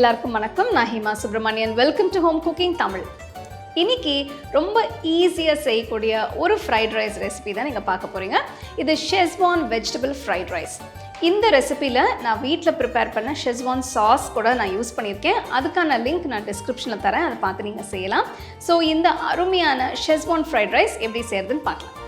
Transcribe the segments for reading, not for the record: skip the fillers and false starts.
எல்லாருக்கும் வணக்கம். நான் Hima Subramanian. Welcome to home cooking Tamil. இன்னைக்கு ரொம்ப ஈஸியாக செய்யக்கூடிய ஒரு ஃப்ரைட் ரைஸ் ரெசிபி தான் நீங்கள் பார்க்க போகிறீங்க. இது ஷெஸ்வான் வெஜிடபிள் ஃப்ரைட் ரைஸ். இந்த ரெசிபியில் நான் வீட்டில் ப்ரிப்பேர் பண்ண ஷெஸ்வான் சாஸ் கூட நான் யூஸ் பண்ணியிருக்கேன். அதுக்கான லிங்க் நான் டிஸ்கிரிப்ஷனில் தரேன், அதை பார்த்து நீங்கள் செய்யலாம். ஸோ இந்த அருமையான ஷெஸ்வான் ஃப்ரைட் ரைஸ் எப்படி செய்யறதுன்னு பார்க்கலாம்.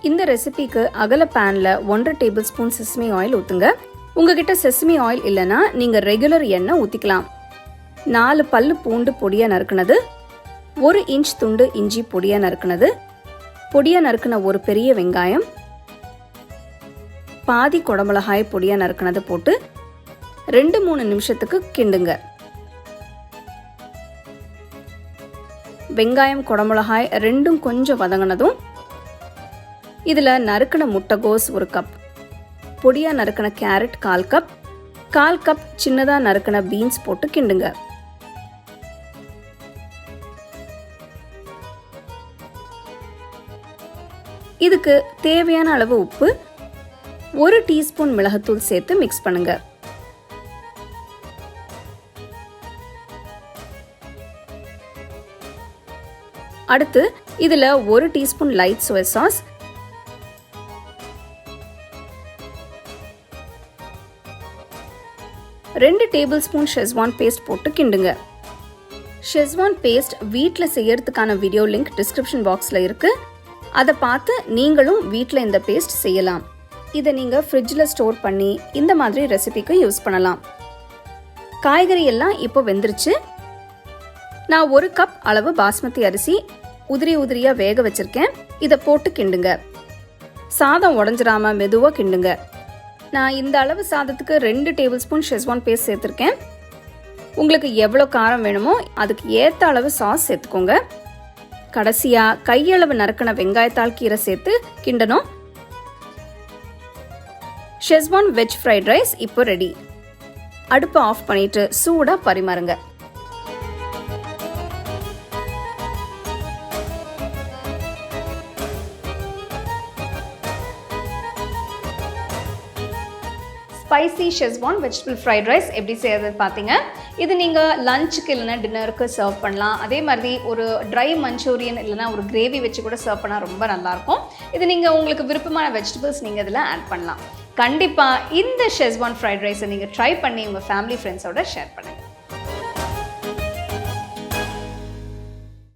இந்த ரெசிபிக்கு அகல பேனில் 1.5 டேபிள் ஸ்பூன் செசமி ஆயில் ஊற்றுங்க. உங்ககிட்ட செசமி ஆயில் இல்லைன்னா நீங்கள் ரெகுலர் எண்ணெய் ஊற்றிக்கலாம். 4 பல்லு பூண்டு பொடியாக நறுக்குனது, 1 இன்ச் துண்டு இஞ்சி பொடியாக நறுக்குனது, பொடியாக நறுக்குன ஒரு பெரிய வெங்காயம், பாதி குடமிளகாய் பொடியாக நறுக்குனது போட்டு 2-3 நிமிஷத்துக்கு கிண்டுங்க. வெங்காயம் குடமிளகாய் ரெண்டும் கொஞ்சம் வதங்கினதும் இதில் நறுக்கின முட்டைகோஸ் 1 கப், பொடியாக நறுக்கின கேரட் 1/4 கப், 1/4 கப் சின்னதாக நறுக்கின பீன்ஸ் போட்டு கிண்டுங்க. இதுக்கு தேவையான அளவு உப்பு, 1 டீஸ்பூன் மிளகுத்தூள் சேர்த்து மிக்ஸ் பண்ணுங்க. அடுத்து இதில் 1 teaspoon light soy sauce, 2 tablespoon schezwan paste போட்டு கிண்டுங்க. ஷெஸ்வான் பேஸ்ட் வீட்டில் செய்யறதுக்கான வீடியோ லிங்க் டிஸ்கிரிப்ஷன் பாக்ஸில் இருக்கு. அதை பார்த்து நீங்களும் வீட்டில் இந்த பேஸ்ட் செய்யலாம். இதை நீங்கள் ஃப்ரிட்ஜில் ஸ்டோர் பண்ணி இந்த மாதிரி ரெசிபிக்கு யூஸ் பண்ணலாம். காய்கறி எல்லாம் இப்போ வெந்துருச்சு. நான் 1 கப் அளவு பாஸ்மதி அரிசி உதிரியாக வேக வச்சிருக்கேன். இதை போட்டு கிண்டுங்க. சாதம் உடஞ்சிராம மெதுவாக கிண்டுங்க. நான் இந்த அளவு சாதத்துக்கு 2 டேபிள் ஸ்பூன் ஷெஸ்வான் பேஸ்ட் சேர்த்துருக்கேன். உங்களுக்கு எவ்வளோ காரம் வேணுமோ அதுக்கு ஏற்ற அளவு சாஸ் சேர்த்துக்கோங்க. கடைசியாக கையளவு நறுக்கின வெங்காயத்தாள் கீரை சேர்த்து கிண்டணும். ஷெஸ்வான் வெஜ் ஃப்ரைட் ரைஸ் இப்போ ரெடி. அடுப்பை ஆஃப் பண்ணிட்டு சூடாக பரிமாறுங்க. Spicy Schezwan vegetable fried rice எப்படி செய்யறதுன்னு பார்த்தீங்க. இது நீங்கள் லஞ்சுக்கு இல்லைனா டின்னருக்கு சர்வ் பண்ணலாம். அதே மாதிரி ஒரு ட்ரை மஞ்சூரியன் இல்லைனா ஒரு கிரேவி வச்சு கூட சர்வ் பண்ணால் ரொம்ப நல்லாயிருக்கும். இது நீங்கள் உங்களுக்கு விருப்பமான வெஜிடபிள்ஸ் நீங்கள் இதில் ஆட் பண்ணலாம். கண்டிப்பாக இந்த ஷெஸ்வான் ஃப்ரைட் ரைஸை நீங்கள் ட்ரை பண்ணி உங்கள் ஃபேமிலி ஃப்ரெண்ட்ஸோட ஷேர் பண்ணுங்கள்.